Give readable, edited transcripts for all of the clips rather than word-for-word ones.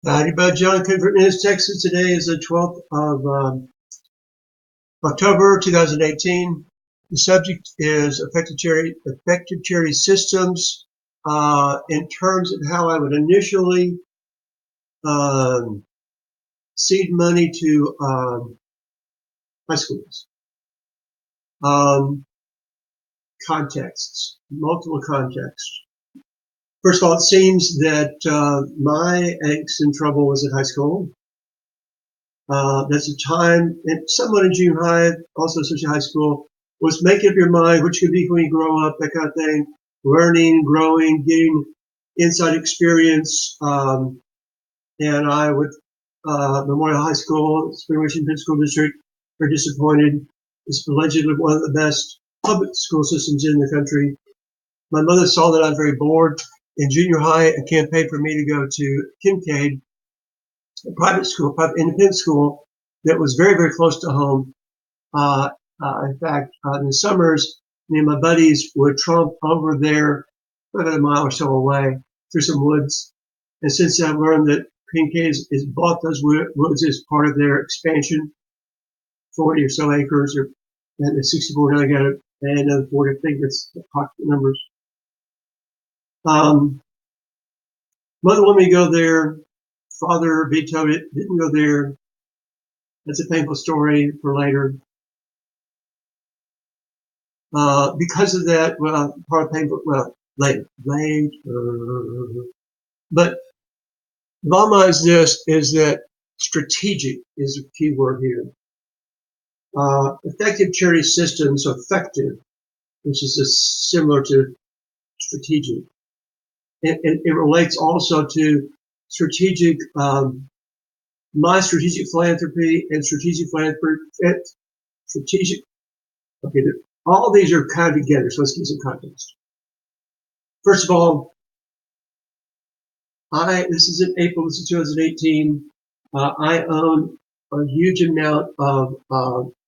Howdy, John Convert News, Texas. Today is the 12th of October 2018. The subject is effective charity systems in terms of how I would initially seed money to high schools. Contexts, multiple contexts. First of all, it seems that my angst and trouble was at high school. That's a time, and somewhat in junior high, also especially high school, was making up your mind what you could be when you grow up, that kind of thing, learning, growing, getting inside experience. And I would, Memorial High School, Spring Mission School District, very disappointed. It's allegedly one of the best public school systems in the country. My mother saw that I was very bored. In junior high, a campaign for me to go to Kincaid, a private school, private independent school that was very, very close to home. In fact, in the summers, me and my buddies would tromp over there about a mile or so away through some woods. And since I've learned that Kincaid has bought those woods as part of their expansion, 40 or so acres, and the 64 now got to add another 40. I think that's approximate numbers. Mother wanted me to go there. Father vetoed it, didn't go there. That's a painful story for later. Because of that, well, part of painful, well, later. But the bottom line is that strategic is a key word here. Effective charity systems, so effective, which is similar to strategic. It relates also to strategic, my strategic philanthropy and strategic philanthropy, okay, all these are kind of together, so let's give some context. First of all, this is in April, this is 2018. I own a huge amount of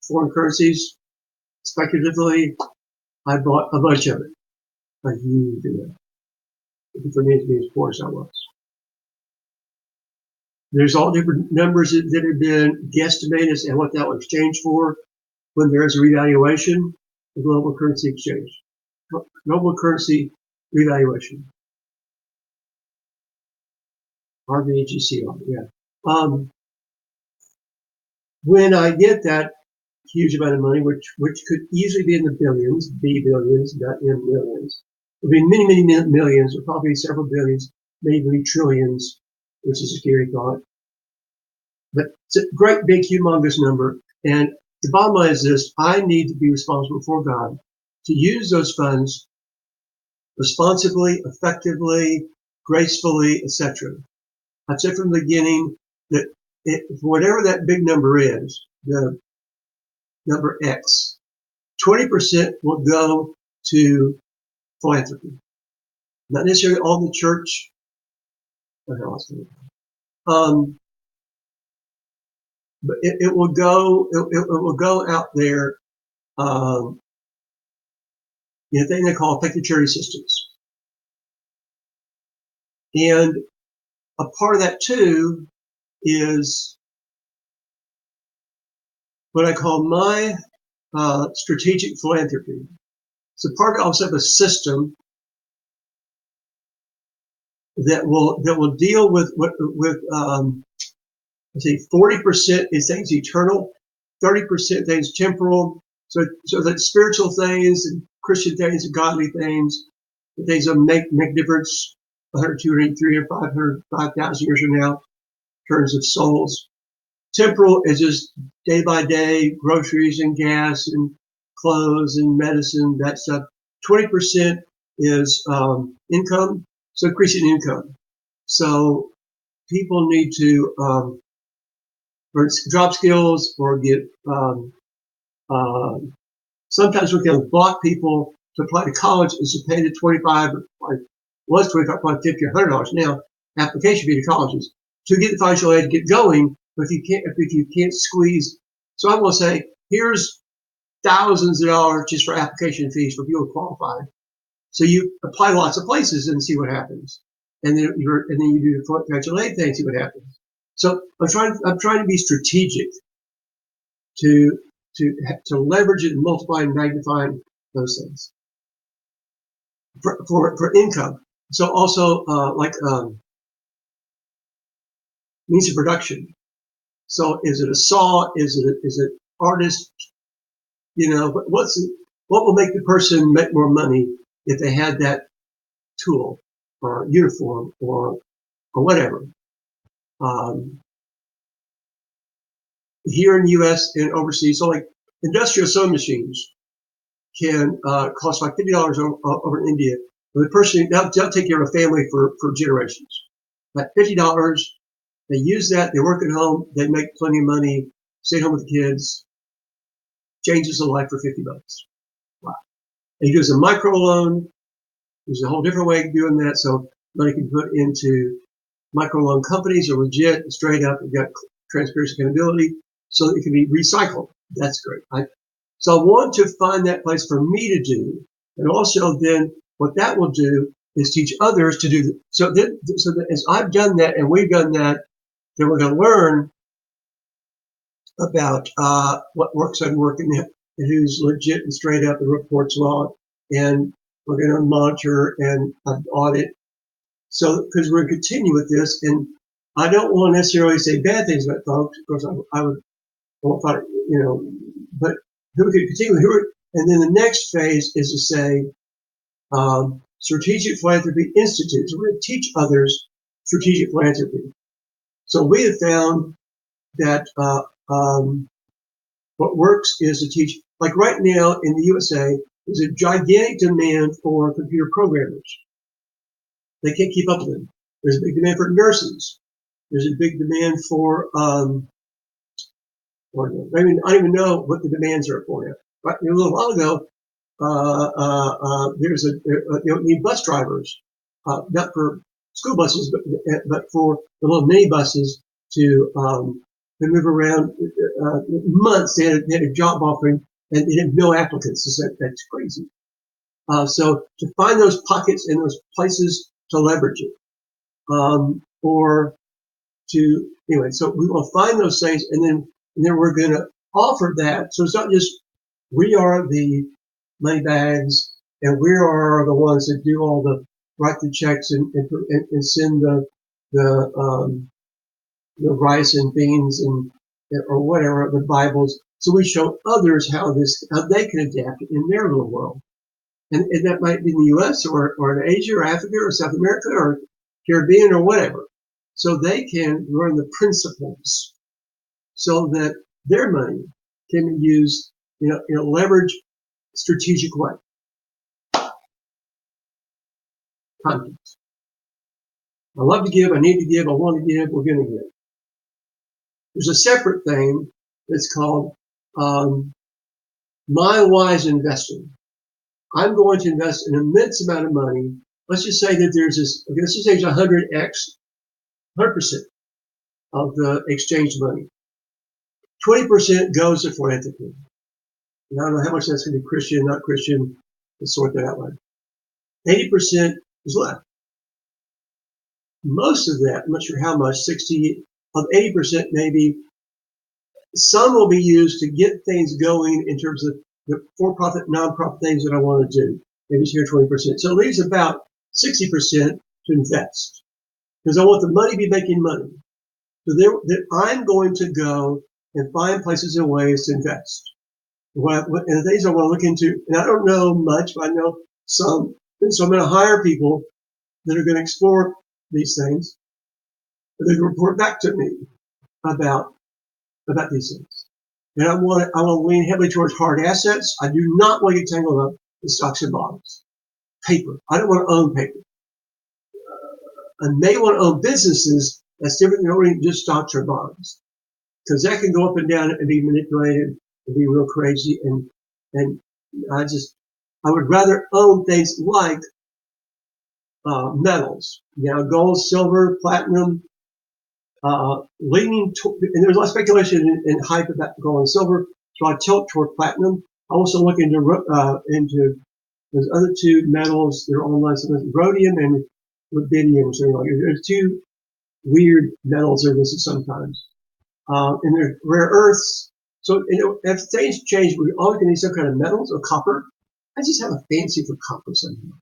foreign currencies. Speculatively, I bought a bunch of it, a huge amount. For me to be as poor as I was. There's all different numbers that have been guesstimated as to what that will exchange for when there is a revaluation, the global currency exchange. Global currency revaluation. RVGCR, yeah. When I get that huge amount of money, which could easily be in the billions, B billions, not M millions, it would be many, many millions, or probably several billions, maybe trillions, which is a scary thought. But it's a great, big, humongous number. And the bottom line is this: I need to be responsible for God to use those funds responsibly, effectively, gracefully, etc. I've said from the beginning that whatever that big number is, the number X, 20% will go to philanthropy. Not necessarily all the church. What the hell else? But it will go. It will go out there. In a thing they call effective charity systems, and a part of that too is what I call my strategic philanthropy. So part of it also have a system that will deal with let's see, 40% is things eternal, 30% things temporal. So that spiritual things and Christian things and godly things, the things that make difference 100, 200, 300, 500, 5,000 years from now in terms of souls. Temporal is just day by day groceries and gas and clothes and medicine, that stuff. 20% is income, so increasing income. So people need to learn job skills or get sometimes we can block people to apply to college is to pay the 25, was 25, probably 50 or $100 now application fee to colleges to get the financial aid to get going. But if you can't squeeze, so I'm going to say here's thousands of dollars just for application fees for people who qualify. So you apply lots of places and see what happens. and then you do the financial aid thing, see what happens. So I'm trying to be strategic to leverage it and multiply and magnify those things for income. So also means of production. So is it a saw? Is it artist? What will make the person make more money if they had that tool or uniform or whatever? Here in the U.S. and overseas, so like industrial sewing machines can cost like $50 over in India. But the person they'll take care of a family for generations. That $50, they use that. They work at home. They make plenty of money. Stay home with the kids. Changes the life for $50. Wow. And he does a micro loan. There's a whole different way of doing that. So money can put into micro loan companies are legit, straight up. They've got transparency, accountability, so that it can be recycled. That's great. So I want to find that place for me to do, and also then what that will do is teach others to do. So that as I've done that and we've done that, then we're going to learn about what works and and who's legit and straight up and reports well, and we're going to monitor and audit. So because we're going to continue with this, and I don't want to necessarily say bad things about folks. Of course, I won't find it, but who could continue? And then the next phase is to say Strategic Philanthropy Institute. So we're going to teach others strategic philanthropy. So we have found that what works is to teach, like right now in the USA, there's a gigantic demand for computer programmers. They can't keep up with them. There's a big demand for nurses. There's a big demand for, I don't even know what the demands are for now. But a little while ago, you need bus drivers, not for school buses, but for the little mini buses to move around. Months they had a job offering and they had no applicants. That's crazy. So to find those pockets and those places to leverage it, so we will find those things, and then we're going to offer that. So it's not just we are the money bags and we are the ones that do all the write the checks and send the rice and beans and or whatever, the Bibles. So we show others how they can adapt in their little world. And that might be in the U.S. or in Asia or Africa or South America or Caribbean or whatever. So they can learn the principles so that their money can be used in a leveraged, strategic way. Context. I love to give, I need to give, I want to give, we're going to give. There's a separate thing that's called my wise investing. I'm going to invest an immense amount of money. Let's just say that there's this, let's just say it's 100% of the exchange money. 20% goes to philanthropy. And I don't know how much that's going to be Christian, not Christian. Let's sort that out later. 80% is left. Most of that, I'm not sure how much, 60 of 80% maybe, some will be used to get things going in terms of the for-profit, non-profit things that I want to do. Maybe it's here 20%. So it leaves about 60% to invest. Because I want the money to be making money. So I'm going to go and find places and ways to invest. And the things I want to look into, and I don't know much, but I know some. And so I'm going to hire people that are going to explore these things. And they can report back to me about these things. And I want to lean heavily towards hard assets. I do not want to get tangled up in stocks and bonds. Paper. I don't want to own paper. I may want to own businesses. That's different than owning just stocks or bonds. Because that can go up and down and be manipulated and be real crazy. And I would rather own things like metals. Gold, silver, platinum, and there's a lot of speculation and hype about gold and silver, so I tilt toward platinum. I also look into those other two metals that are online, so there's rhodium and rubidium or something like that. There's two weird metals are listed sometimes. And there's rare earths. So, if things change, we always going to need some kind of metals or copper. I just have a fancy for copper somehow.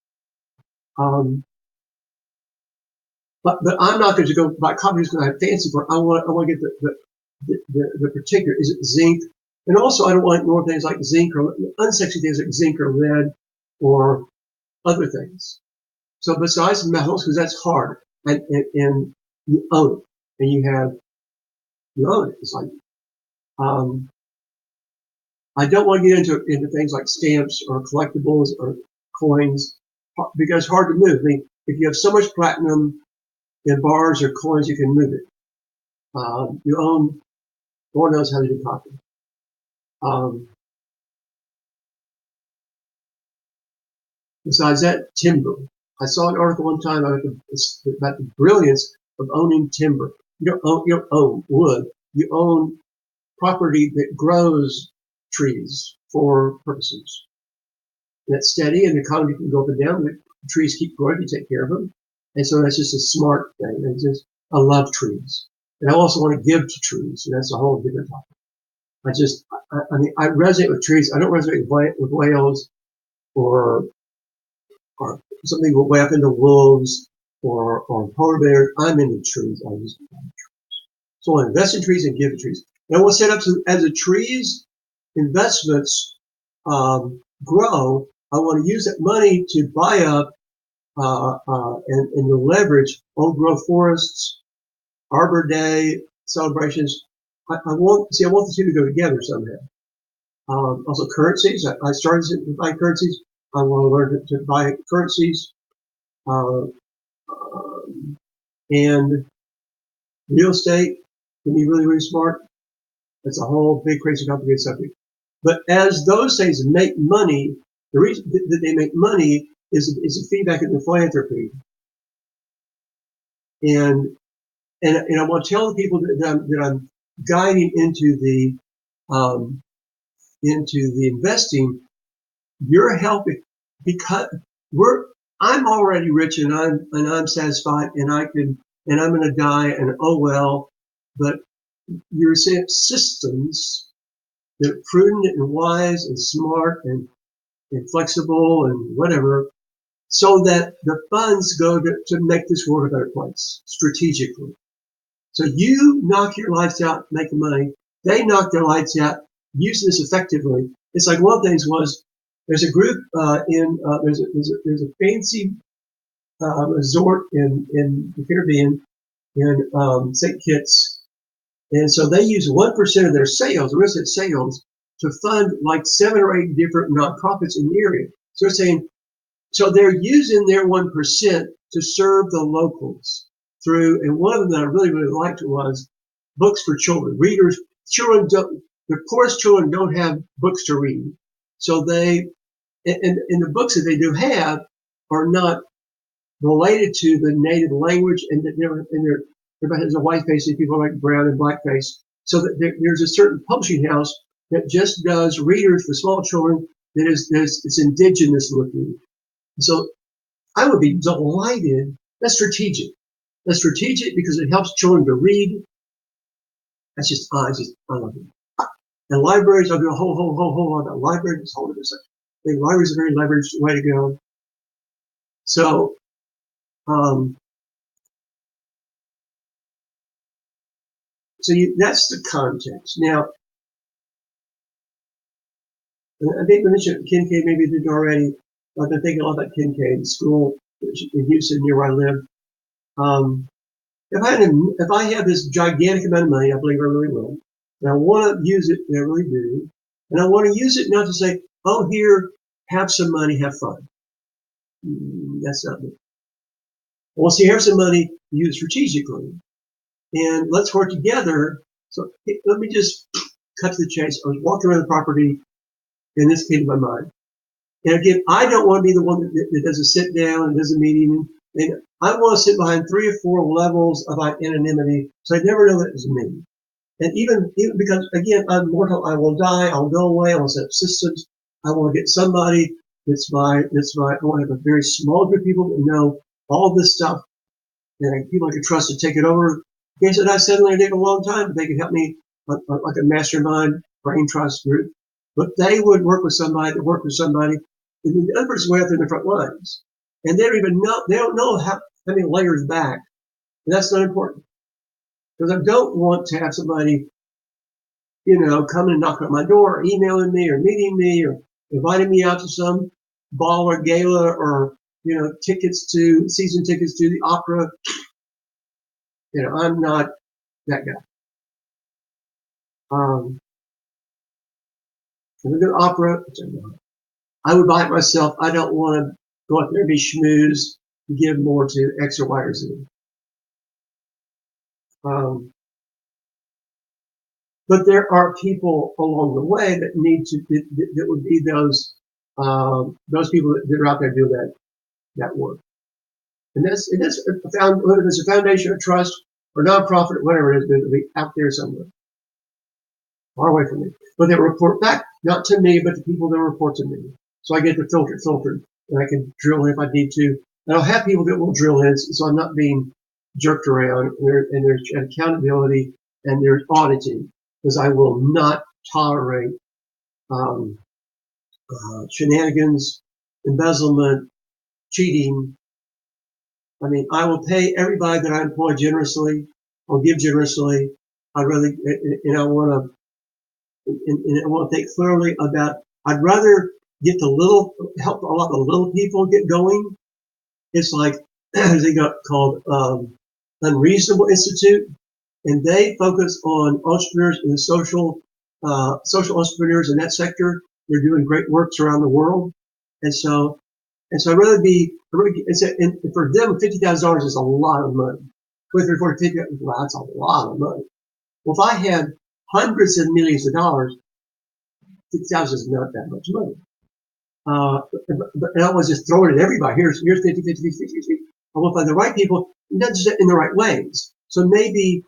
But I'm not going to go buy copper because I have fancy for it. I want to get the particular. Is it zinc? And also, I don't want more things like zinc or unsexy things like zinc or lead or other things. So besides metals, because that's hard, and you own it, and you own it. It's like I don't want to get into things like stamps or collectibles or coins because it's hard to move. I mean, if you have so much platinum in bars or coins, you can move it. You own, Lord knows how to do copper. Besides that, timber. I saw an article one time about the brilliance of owning timber. You don't own wood. You own property that grows trees for purposes. That's steady, and the economy can go up and down. The trees keep growing. You take care of them, and so that's just a smart thing. I love trees, and I also want to give to trees. So that's a whole different topic. I mean, I resonate with trees. I don't resonate with whales or something way up into wolves or polar bears. I'm into trees. So I invest in trees and give to trees. And I want to set up as the trees investments grow. I want to use that money to buy up and to leverage old growth forests, Arbor Day celebrations. I want the two to go together somehow. Also currencies. I started to buy currencies. I want to learn to buy currencies. And real estate can be really, really smart. That's a whole big, crazy, complicated subject. But as those things make money, the reason that they make money is a feedback into philanthropy. And I want to tell the people that I'm guiding into the investing. You're helping because I'm already rich and I'm satisfied and I'm going to die and oh well. But you're saying systems that are prudent and wise and smart and flexible and whatever, so that the funds go to make this world a better place strategically. So you knock your lights out making money. They knock their lights out using this effectively. It's like one of the things was there's a group there's a fancy resort in the Caribbean in St. Kitts. And so they use 1% of their sales, the rest of sales, to fund like 7 or 8 different nonprofits in the area. So they're saying, so they're using their 1% to serve the locals through, and one of them that I really, really liked was books for children. The poorest children don't have books to read. So and the books that they do have are not related to the native language, and everybody has a white face and people like brown and black face. So that there's a certain publishing house that just does readers for small children that it's indigenous looking. So I would be delighted. That's strategic. That's strategic because it helps children to read. I love it. And libraries, I'll do a whole lot about libraries. I think libraries are a very leveraged way to go. So, that's the context. Now, I think we mentioned Kincaid, maybe did already. I've been thinking a lot about Kincaid School in Houston, near where I live. If I have this gigantic amount of money, I believe I really will, and I want to use it, and I really do, and I want to use it not to say, oh, here, have some money, have fun. That's not me. I want to see, have some money, use it strategically, and let's work together. So let me just cut to the chase. I was walking around the property, and this came to my mind. And again, I don't want to be the one that does a sit down and does a meeting. And I want to sit behind 3 or 4 levels of anonymity, so I never know that it was me. And even because, again, I'm mortal, I will die, I'll go away, I will set up systems. I want to get somebody I want to have a very small group of people that know all this stuff, and people I could trust to take it over. Guess what? I suddenly take a long time, but they could help me like a mastermind brain trust group. But they would work with somebody, and the other person way up in the front lines, and they don't know how many layers back, and that's not important because I don't want to have somebody, coming and knocking on my door, or emailing me, or meeting me, or inviting me out to some ball or gala, or season tickets to the opera. I'm not that guy. If we go to opera, I would buy it myself. I don't want to go up there and be schmooze and give more to X or Y or Z. But there are people along the way that that would be those people that are out there doing that work. And that's whether it's a foundation or trust or nonprofit or whatever it is, it'll be out there somewhere, far away from me. But they report back, not to me, but to people that report to me. So I get the filtered, and I can drill in if I need to. And I'll have people that will drill in, so I'm not being jerked around. And there's accountability and there's auditing, because I will not tolerate shenanigans, embezzlement, cheating. I mean, I will pay everybody that I employ generously. I'll give generously. I want to think clearly about. I'd rather help a lot of the little people get going. It's like they got called Unreasonable Institute, and they focus on entrepreneurs in the social entrepreneurs in that sector. They're doing great works around the world, and so I'd rather and for them, $50,000 is a lot of money. 23, 40, 50, well, that's a lot of money. Well, if I had hundreds of millions of dollars, 50,000 is not that much money. But I was just throwing it at everybody. Here's 50, 50, 50, 50. I want to find the right people, not just in the right ways. So maybe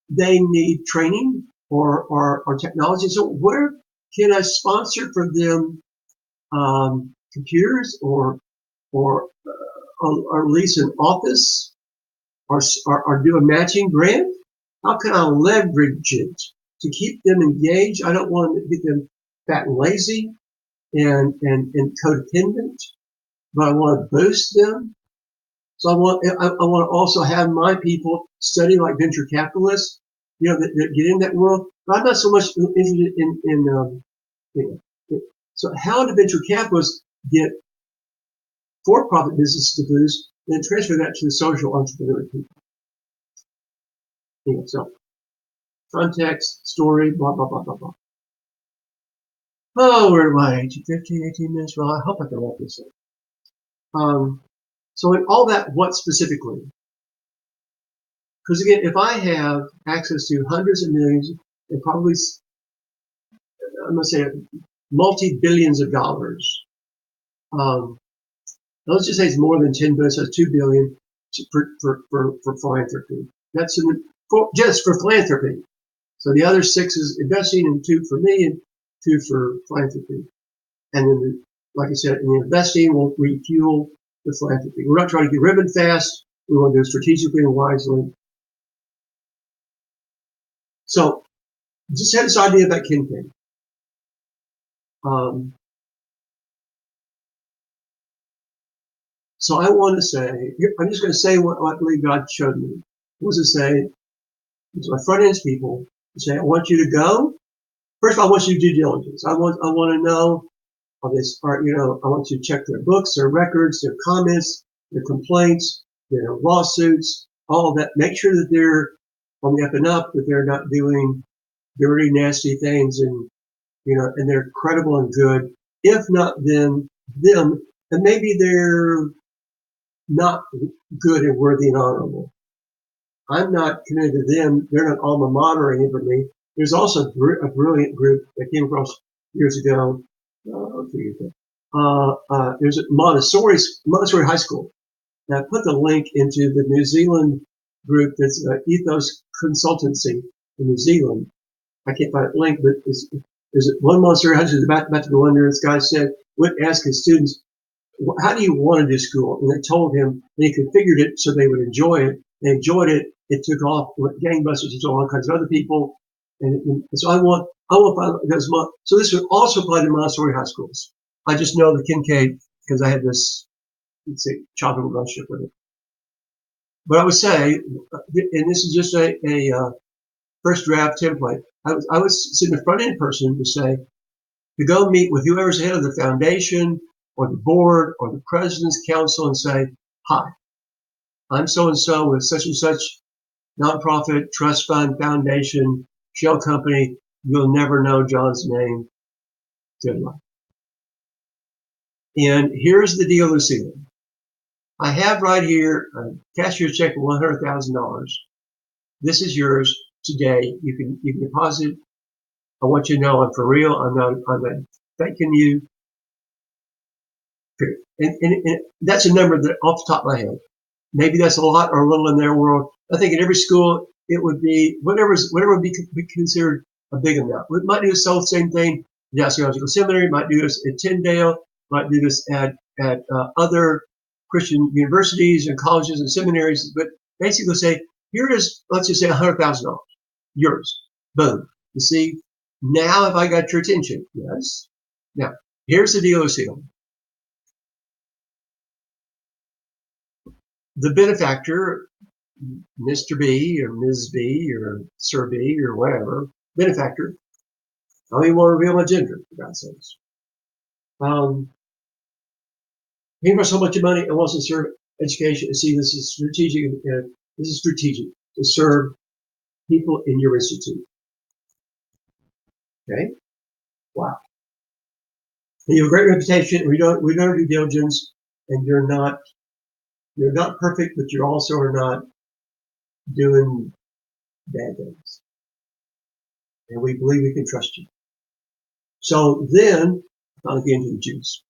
they need training or technology. So where can I sponsor for them computers or lease an office or do a matching grant? How can I leverage it to keep them engaged? I don't want to get them fat and lazy and codependent, but I want to boost them. So I want to also have my people study like venture capitalists, that get in that world. But I'm not so much interested in so how do venture capitalists get for-profit businesses to boost, then transfer that to the social entrepreneur people. So context, story, blah, blah, blah, blah, blah. Oh, where am I? 15, 18 minutes? Well, I hope I can wrap this up. So in all that, what specifically? Because again, if I have access to hundreds of millions and probably, I'm going to say, multi-billions of dollars, let's just say it's more than 10 billion, so it's 2 billion for philanthropy. That's just for philanthropy. So the other 6 is investing, and 2 for me, and 2 for philanthropy. And then, like I said, in the investing will refuel the philanthropy. We're not trying to get ribbon fast. We want to do it strategically and wisely. So just had this idea about Kincaid. So I want to say, I'm just going to say what I believe God showed me. What was it say? It's my front end people say, I want you to go. First of all, I want you to do due diligence. I want to know of this part, I want you to check their books, their records, their comments, their complaints, their lawsuits, all of that. Make sure that they're on the up and up, that they're not doing dirty, nasty things, and and they're credible and good. If not them, and maybe they're not good and worthy and honorable. I'm not committed to them. They're not alma matering for me. There's also a brilliant group that came across years ago. There's a Montessori high school. And I put the link into the New Zealand group that's Ethos Consultancy in New Zealand. I can't find a link, but there's one Montessori high school about to go under. This guy said, would ask his students, how do you want to do school? And they told him, and he configured it so they would enjoy it. They enjoyed it. It took off with gangbusters. He told all kinds of other people. And so I want those. So this would also apply to Montessori high schools. I just know the Kincaid because I had this, let's say, chopping relationship with it. But I would say, and this is just a first draft template, I would sit in the front end person to say, to go meet with whoever's head of the foundation or the board or the president's council and say, hi, I'm so-and-so with such and such nonprofit, trust fund, foundation, shell company. You'll never know John's name. Good luck. And here's the deal, Lucille. I have right here a cashier's check of $100,000. This is yours today. You can deposit. I want you to know I'm for real. I'm not thanking you. And that's a number that off the top of my head. Maybe that's a lot or a little in their world. I think in every school it would be whatever would be considered a big amount. We might do the same thing. The Theological Seminary might do this at Tyndale. Might do this at other Christian universities and colleges and seminaries. But basically, say here is, let's just say $100,000, yours. Boom. You see, now have I got your attention? Yes. Now here's the deal, Lucille. The benefactor, Mr. B or Ms. B or Sir B or whatever, benefactor, I don't even want to reveal my gender, for God's sakes. He invests so much money and wants to serve education. And see, this is strategic. This is strategic to serve people in your institute. Okay? Wow. And you have a great reputation. We don't do due diligence, and you're not perfect, but you also are not doing bad things. And we believe we can trust you. So then, I'll get into the juice.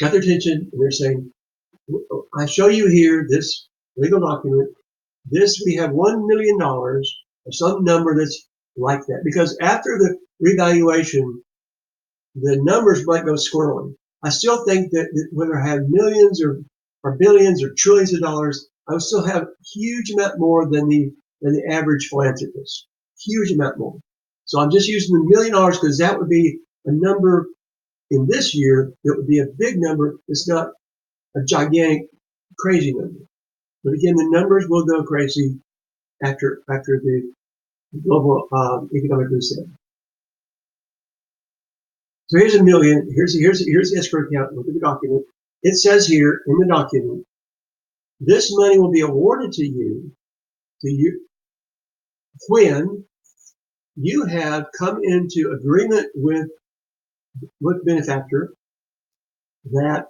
Got their attention, and they're saying, I show you here this legal document. This, we have $1 million or some number that's like that. Because after the revaluation, the numbers might go squirrely. I still think that whether I have millions or billions or trillions of dollars, I would still have a huge amount more than the average philanthropist. Huge amount more. So I'm just using the $1 million because that would be a number in this year that would be a big number. It's not a gigantic, crazy number. But again, the numbers will go crazy after the global economic reset. So here's $1 million. Here's the escrow account. Look at the document. It says here in the document, this money will be awarded to you when you have come into agreement with benefactor that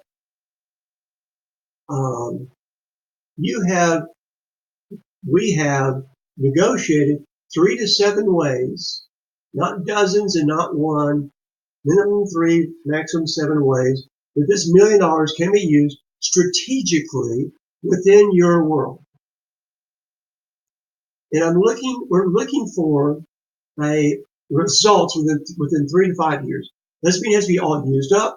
we have negotiated 3 to 7 ways, not dozens and not one, minimum 3, maximum 7 ways, that this $1 million can be used strategically within your world. And we're looking for a results within 3 to 5 years. Doesn't mean it has to be all used up,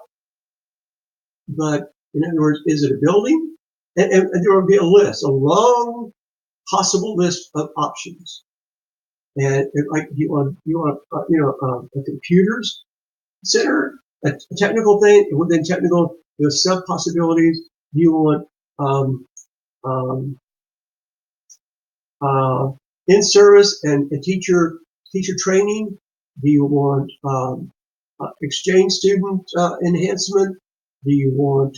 but in other words, is it a building? And there will be a list, a long possible list of options. And like you want a computers center, a technical thing. Within technical, there's sub possibilities. You want in service and teacher training. Do you want exchange student enhancement? Do you want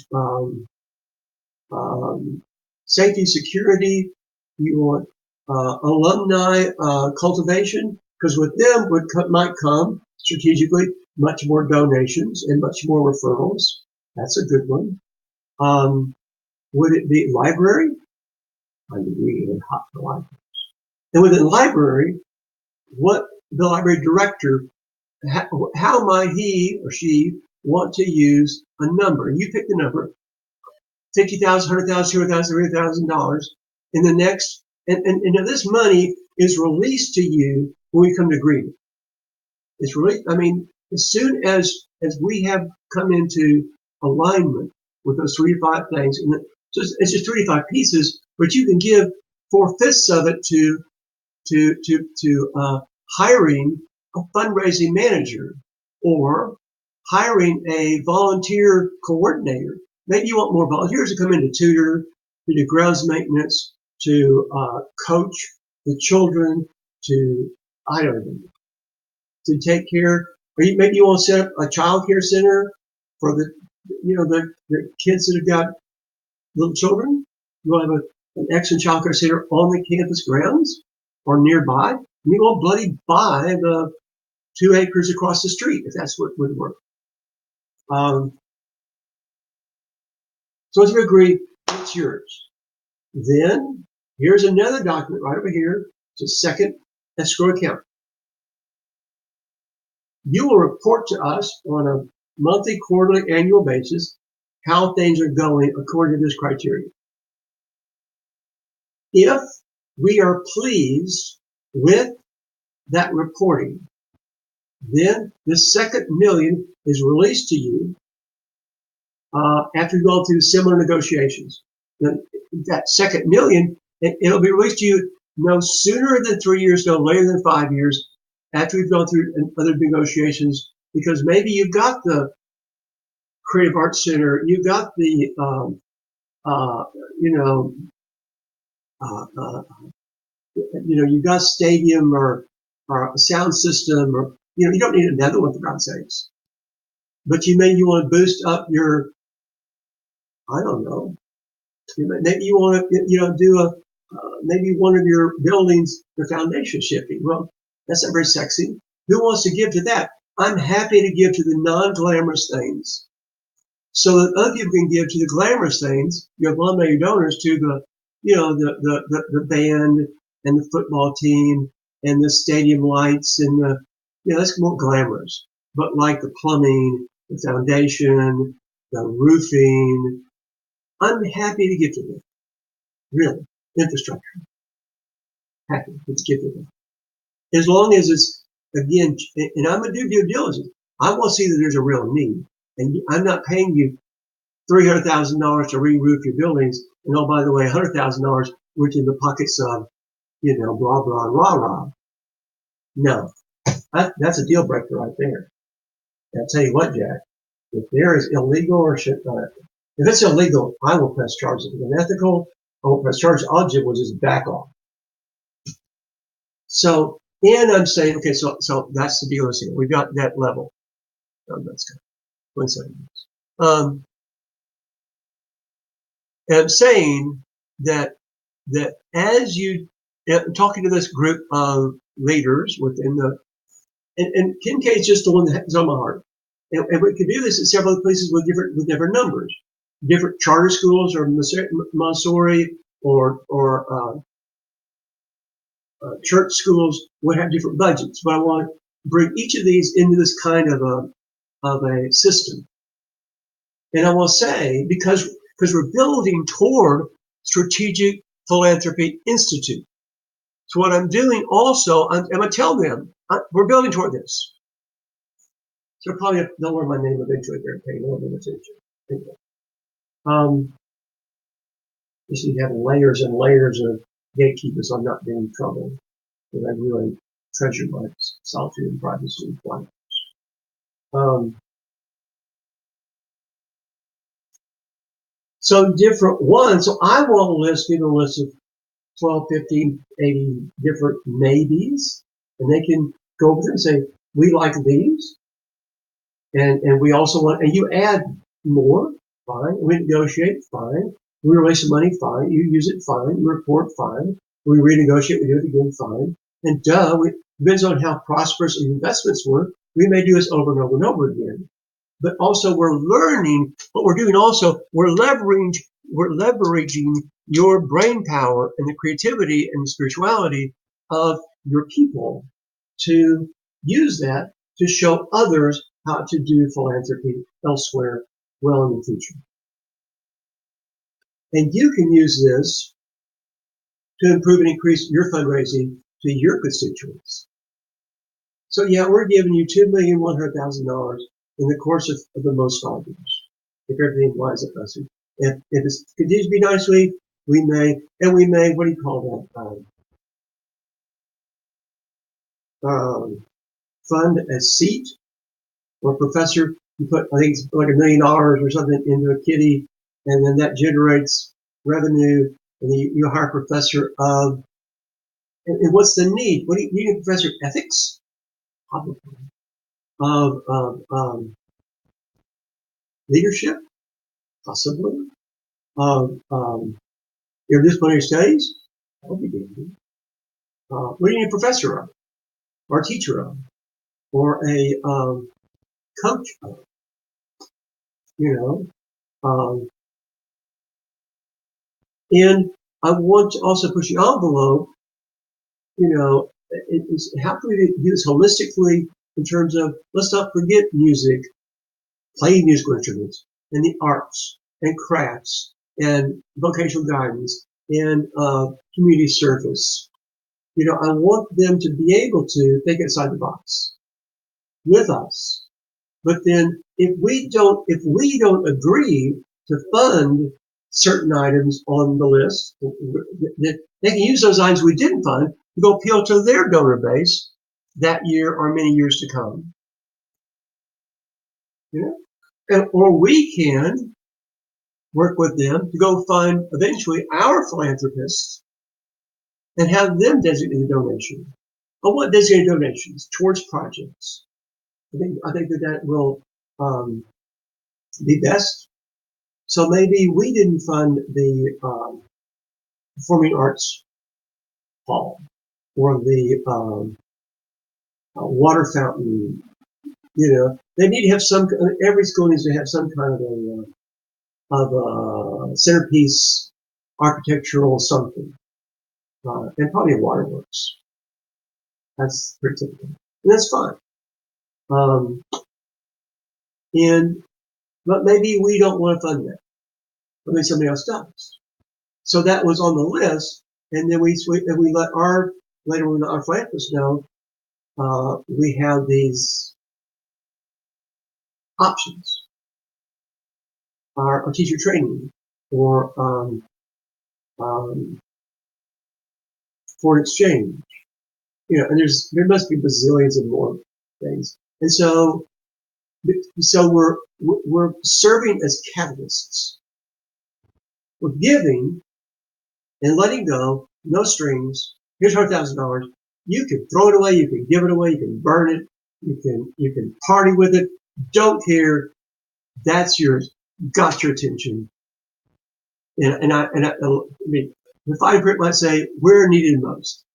safety security? Do you want alumni cultivation? Because with them might come strategically much more donations and much more referrals. That's a good one. Would it be library? I'm really hot for libraries. And within library, what the library director, how might he or she want to use a number? You pick the number, $50,000, $100,000, $200,000, $300,000 in the next, and this money is released to you when we come to agreement. It's released. I mean, as soon as as we have come into alignment with those 3 to 5 things, and it's just 3 to 5 pieces, but you can give 4/5 of it to hiring a fundraising manager or hiring a volunteer coordinator. Maybe you want more volunteers to come in to tutor, to do grounds maintenance, to coach the children, to, I don't know, to take care. Or maybe you want to set up a child care center for the kids that have got little children. You want to have an excellent child care center on the campus grounds or nearby. You won't bloody buy the 2 acres across the street if that's what would work. So as you agree, it's yours. Then here's another document right over here. It's a second escrow account. You will report to us on a monthly, quarterly, annual basis how things are going according to this criteria. If we are pleased with that reporting, then the second million is released to you after you've gone through similar negotiations. That second million, it'll be released to you no sooner than 3 years, no later than 5 years after you've gone through other negotiations, because maybe you've got the Creative Arts Center, you've got the, you've got a stadium or a sound system, or, you don't need another one for God's sakes. But you want to boost up your, I don't know, maybe you want to, do maybe one of your buildings, the foundation shifting. Well, that's not very sexy. Who wants to give to that? I'm happy to give to the non-glamorous things, so that other people can give to the glamorous things. Your alumni, your donors, to the, the band and the football team and the stadium lights and the, that's more glamorous. But like the plumbing, the foundation, the roofing, I'm happy to give to them. Really, infrastructure. Happy to give to them. As long as it's, again, and I'm going to do due diligence. I want to see that there's a real need. And I'm not paying you $300,000 to re-roof your buildings. And oh, by the way, $100,000 went in the pockets of, blah, blah, rah, rah. No, that's a deal breaker right there. And I'll tell you what, Jack, if there is illegal or shit, if it's illegal, I will press charges. If it's unethical, I will press charges. I'll just back off. So, and I'm saying, okay, so that's the deal. We've got that level. That's good. 1 second. I'm saying that as you talking to this group of leaders within the, and Ken K is just the one that's on my heart, and we could do this at several places with different numbers, different charter schools or Montessori or church schools would have different budgets, but I want to bring each of these into this kind of a system. And I will say, because we're building toward Strategic Philanthropy Institute. So what I'm doing also, I'm going to tell them, we're building toward this. So probably they'll learn my name eventually. They're paying a little bit of attention. Anyway. Just need to have layers and layers of gatekeepers so I'm not getting in trouble. Because I really treasure my solitude and privacy and quiet. So different ones. So I want give a list of 12, 15, 80 different maybes. And they can go over there and say, we like these. And we also want, and you add more, fine. We negotiate, fine. We release the money, fine. You use it, fine. You report, fine. We renegotiate, we do it again, fine. And depends on how prosperous investments were, we may do this over and over and over again. But also we're learning what we're doing. Also, we're leveraging your brain power and the creativity and the spirituality of your people to use that to show others how to do philanthropy elsewhere well in the future. And you can use this to improve and increase your fundraising to your constituents. So yeah, we're giving you $2,100,000 in the course of the most 5 years, if everything winds up nicely. If it continues to be nicely, we may, what do you call that? Fund a seat or professor. You put, I think it's like $1 million or something into a kitty, and then that generates revenue, and then you hire a professor of, and what's the need? What do you need? A professor of ethics? Probably. Of leadership? Possibly. Of interdisciplinary studies? That would be dangerous. What do you need a professor of? Or a teacher of? Or a coach of? And I want to also push the envelope, how can we do this holistically in terms of, let's not forget music, playing musical instruments, and the arts, and crafts, and vocational guidance, and community service. I want them to be able to think outside the box with us. But then if we don't agree to fund certain items on the list, they can use those items we didn't fund to go appeal to their donor base that year or many years to come. Or we can work with them to go find eventually our philanthropists and have them designate a donation. I want designated donations towards projects. I think that will be best. So maybe we didn't fund the performing arts hall or the water fountain. They need to have every school needs to have some kind of a centerpiece architectural something, and probably a waterworks. That's pretty typical, and that's fine. But maybe we don't want to fund that. Maybe somebody else does. So that was on the list, and then we let our philanthropists know we have these options. Our teacher training, or foreign exchange, and there must be bazillions of more things, and so we're serving as catalysts. We're giving and letting go, no strings. Here's $100,000. You can throw it away, you can give it away, you can burn it, you can party with it. Don't care. That's yours. Got your attention. And I mean, the fine print might say, "We're needed most."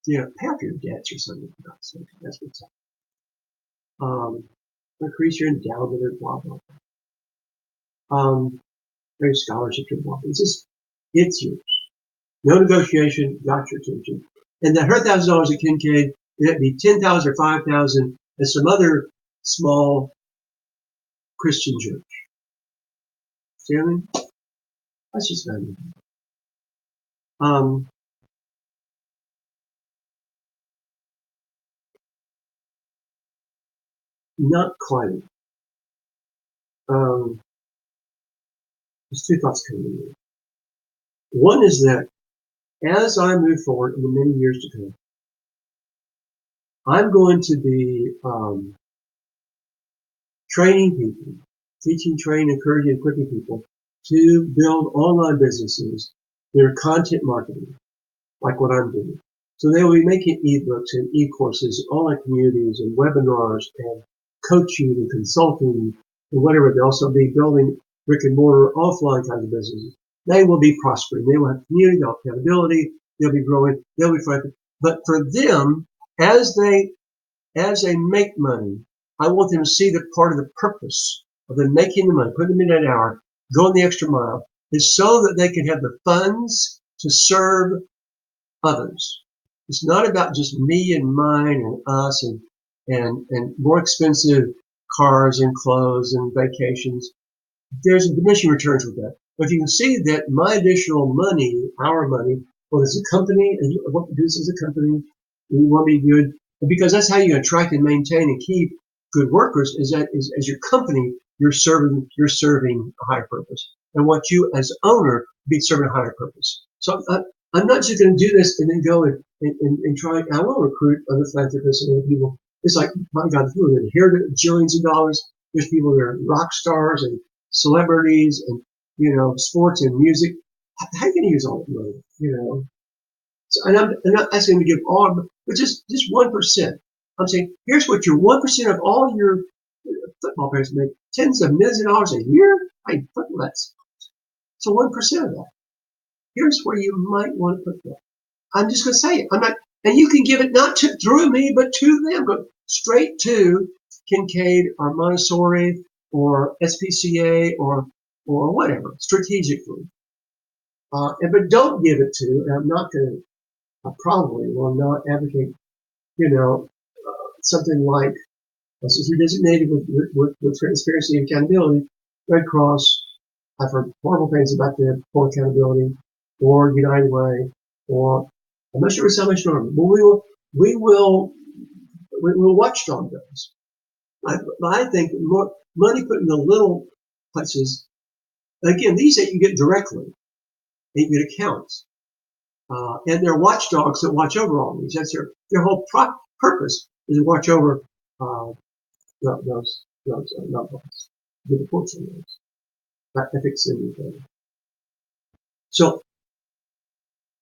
Pay off your debts or something. That's what's up. Increase your endowment or blah blah blah. There's scholarships or blah. It's yours. No negotiation. Got your attention. And that $100,000 at Kincaid, it'd be $10,000 or $5,000 at some other small Christian church. See what I mean? That's just value. Not quite. There's two thoughts coming to me. One is that as I move forward in the many years to come, I'm going to be training people, teaching, training, encouraging, equipping people to build online businesses that are content marketing, like what I'm doing. So they will be making ebooks and e-courses, online communities and webinars and coaching and consulting and whatever. They'll also be building brick and mortar offline kinds of businesses. They will be prospering. They will have community, they'll have accountability, they'll be growing, they'll be thriving. But for them, as they make money, I want them to see that part of the purpose of them making the money, putting them in that hour, going the extra mile, is so that they can have the funds to serve others. It's not about just me and mine and us and more expensive cars and clothes and vacations. There's diminishing returns with that. But if you can see that my additional money, our money, well, as a company, and you want to do this as a company, we want to be good, because that's how you attract and maintain and keep good workers is that as your company, you're serving a higher purpose, and what you as owner be serving a higher purpose. So I'm not just going to do this and then go and try. I will recruit other philanthropists and other people. It's like, my God, people that inherit jillions of dollars. There's people that are rock stars and celebrities and, sports and music. How are you going to use all that money? So, and I'm not asking them to give all, but just 1%. I'm saying, here's what your 1% of all your football players make, tens of millions of dollars a year. That's so 1% of that. Here's where you might want to put that. I'm just going to say it. I'm not, and you can give it not through me, but to them. Go straight to Kincaid or Montessori or SPCA or whatever, strategically. But don't give it to, and I'm not going to, I probably will not advocate, something like, since you're designated with transparency and accountability, Red Cross. I've heard horrible things about the full accountability, or United Way, or I'm not sure it's Salvation Army, but we will watchdog those. I think more money put in the little places. Again, these that you get directly, that you get accounts, and they're watchdogs that watch over all these. That's their whole purpose is to watch over those loved ones, the reports on those. That ethics and everything. So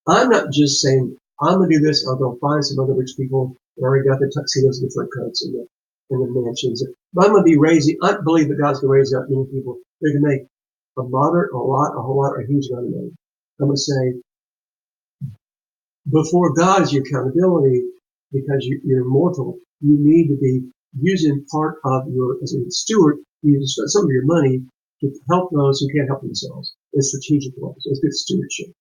I'm not just saying I'm gonna do this. I'll go find some other rich people that already got the tuxedos and the fur coats and the mansions. But I'm gonna be raising. I believe that God's gonna raise up many people. They're gonna make a moderate, a lot, a whole lot, or a huge amount of money. I'm gonna say before God is your accountability, because you're mortal. You need to be using part of as a steward, use some of your money to help those who can't help themselves in strategic ways. It's good stewardship.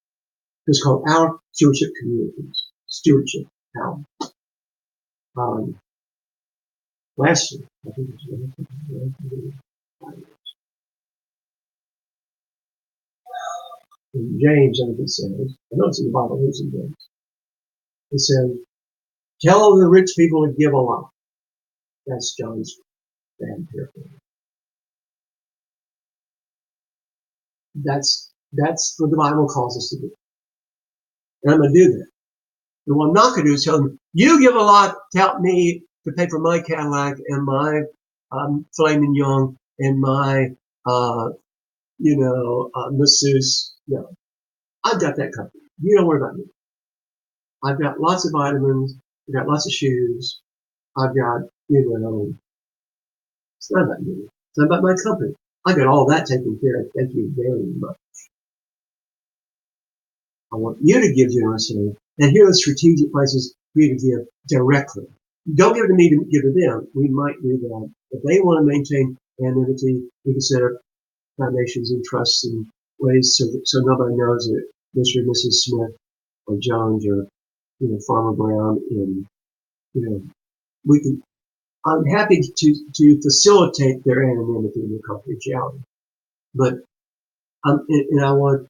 It's called our stewardship communities. Stewardship. Our. Last year, I think it was in James, I think it says, I know it's in the Bible, it's in James. It says, tell the rich people to give a lot. That's John's bad paraphrase. That's what the Bible calls us to do. And I'm going to do that. And what I'm not going to do is tell them, you give a lot to help me to pay for my Cadillac and my filet mignon and my, masseuse. No, I've got that covered. You don't worry about me. I've got lots of vitamins. I've got lots of shoes. I've got, it's not about me. It's not about my company. I got all that taken care of. Thank you very much. I want you to give generously. And here are the strategic places for you to give directly. Don't give it to me to give to them. We might do that. If they want to maintain anonymity, we can set up foundations and trusts and ways so nobody knows that Mr. and Mrs. Smith or Jones or Farmer Brown and we can. I'm happy to facilitate their anonymity and their confidentiality, but and I want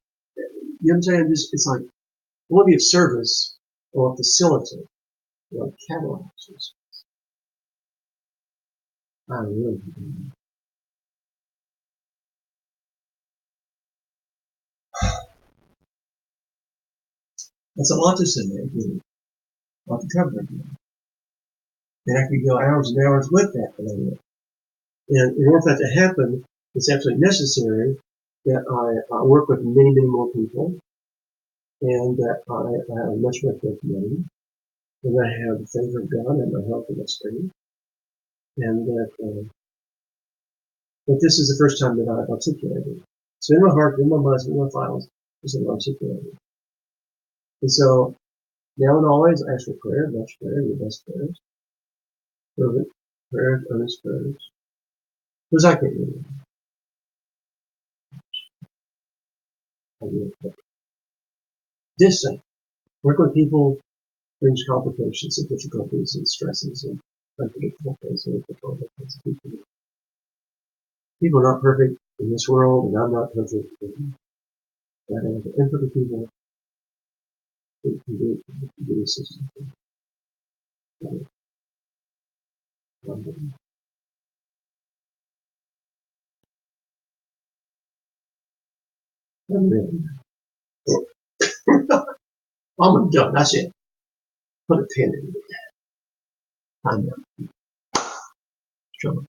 what I'm saying. It's like I want to be of service or facilitate, like catalyzers. I really do. That's a lot to say, a lot to cover again. And I could go hours and hours with that. And in order for that to happen, it's absolutely necessary that I work with many, many more people, and that I have much more community, and I have the favor of God and my health and my strength, and that but this is the first time that I've articulated it. So in my heart, in my mind, in my files, this is articulated. And so now and always, I ask for prayer, much prayer, your best prayers, fervent prayers, earnest prayers, because I can't do it. This thing, work with people brings complications and difficulties and stresses and unpredictable things and uncontrollable things. People are not perfect in this world, and I'm not perfect. But I have imperfect people who can do this system. And then, I'm done. That's it. Put a pin in it. I'm done. Trouble.